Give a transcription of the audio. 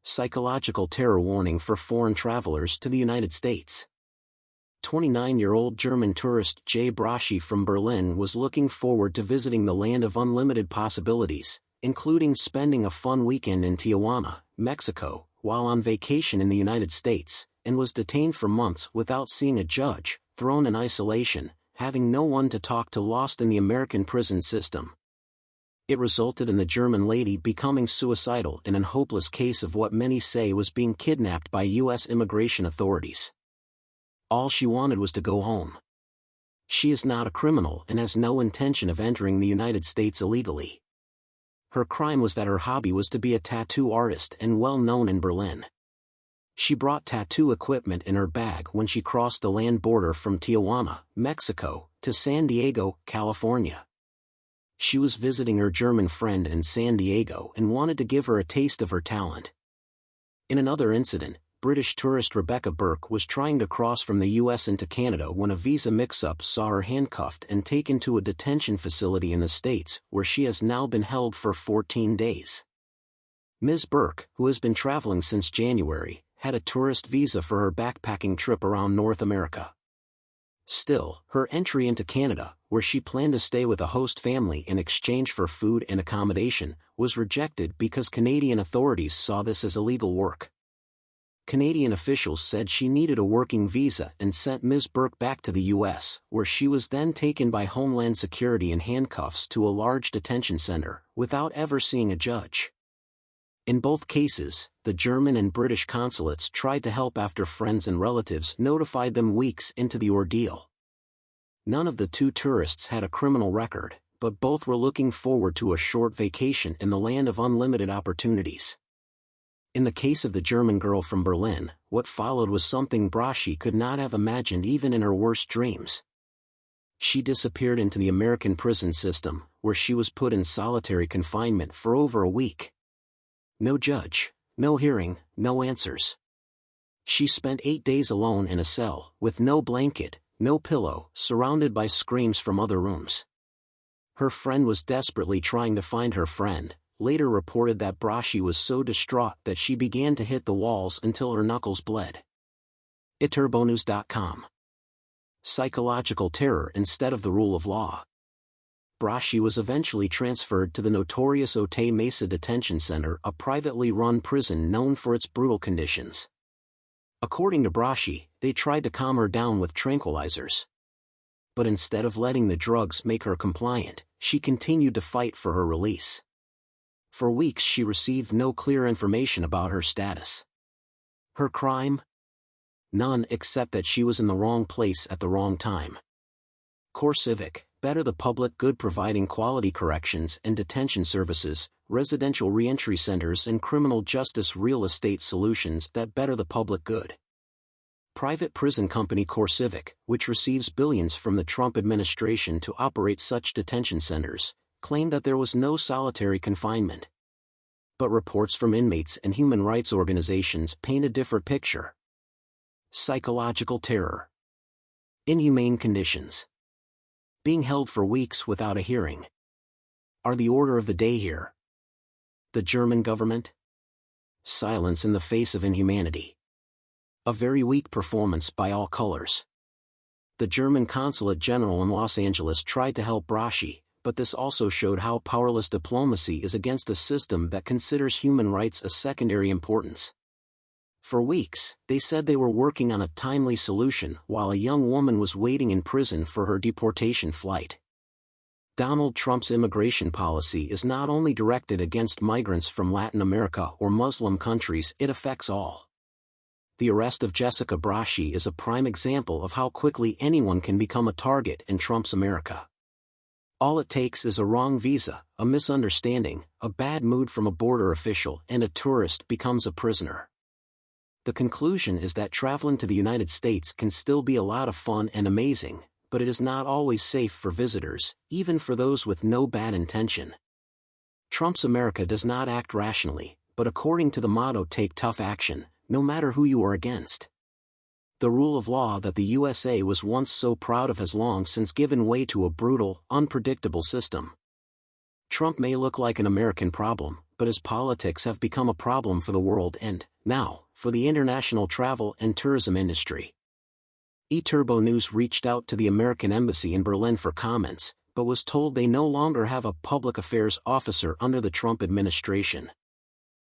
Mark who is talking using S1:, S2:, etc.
S1: Psychological terror warning for foreign travelers to the United States. 29-year-old German tourist Jay Braschi from Berlin was looking forward to visiting the land of unlimited possibilities, including spending a fun weekend in Tijuana, Mexico, while on vacation in the United States, and was detained for months without seeing a judge, thrown in isolation, having no one to talk to, lost in the American prison system. It resulted in the German lady becoming suicidal in an hopeless case of what many say was being kidnapped by U.S. immigration authorities. All she wanted was to go home. She is not a criminal and has no intention of entering the United States illegally. Her crime was that her hobby was to be a tattoo artist and well known in Berlin. She brought tattoo equipment in her bag when she crossed the land border from Tijuana, Mexico, to San Diego, California. She was visiting her German friend in San Diego and wanted to give her a taste of her talent. In another incident, British tourist Rebecca Burke was trying to cross from the US into Canada when a visa mix-up saw her handcuffed and taken to a detention facility in the States, where she has now been held for 14 days. Ms. Burke, who has been traveling since January, had a tourist visa for her backpacking trip around North America. Still, her entry into Canada, where she planned to stay with a host family in exchange for food and accommodation, was rejected because Canadian authorities saw this as illegal work. Canadian officials said she needed a working visa and sent Ms. Burke back to the U.S., where she was then taken by Homeland Security in handcuffs to a large detention center, without ever seeing a judge. In both cases, the German and British consulates tried to help after friends and relatives notified them weeks into the ordeal. None of the two tourists had a criminal record, but both were looking forward to a short vacation in the land of unlimited opportunities. In the case of the German girl from Berlin, what followed was something Braschi could not have imagined even in her worst dreams. She disappeared into the American prison system, where she was put in solitary confinement for over a week. No judge, no hearing, no answers. She spent 8 days alone in a cell, with no blanket, no pillow, surrounded by screams from other rooms. Her friend was desperately trying to find her friend, later reported that Braschi was so distraught that she began to hit the walls until her knuckles bled. eTurboNews.com. Psychological terror instead of the rule of law. Braschi was eventually transferred to the notorious Otay Mesa Detention Center, a privately run prison known for its brutal conditions. According to Braschi, they tried to calm her down with tranquilizers. But instead of letting the drugs make her compliant, she continued to fight for her release. For weeks she received no clear information about her status. Her crime? None, except that she was in the wrong place at the wrong time. CoreCivic, better the public good, providing quality corrections and detention services, residential reentry centers and criminal justice real estate solutions that better the public good. Private prison company CoreCivic, which receives billions from the Trump administration to operate such detention centers, claimed that there was no solitary confinement. But reports from inmates and human rights organizations paint a different picture. Psychological terror. Inhumane conditions. Being held for weeks without a hearing are the order of the day here. The German government? Silence in the face of inhumanity. A very weak performance by all colors. The German Consulate General in Los Angeles tried to help Braschi, but this also showed how powerless diplomacy is against a system that considers human rights a secondary importance. For weeks, they said they were working on a timely solution while a young woman was waiting in prison for her deportation flight. Donald Trump's immigration policy is not only directed against migrants from Latin America or Muslim countries, it affects all. The arrest of Jessica Braschi is a prime example of how quickly anyone can become a target in Trump's America. All it takes is a wrong visa, a misunderstanding, a bad mood from a border official, and a tourist becomes a prisoner. The conclusion is that traveling to the United States can still be a lot of fun and amazing, but it is not always safe for visitors, even for those with no bad intention. Trump's America does not act rationally, but according to the motto "Take tough action," no matter who you are against. The rule of law that the USA was once so proud of has long since given way to a brutal, unpredictable system. Trump may look like an American problem, but his politics have become a problem for the world and, now, for the international travel and tourism industry. eTurbo News reached out to the American Embassy in Berlin for comments, but was told they no longer have a public affairs officer under the Trump administration.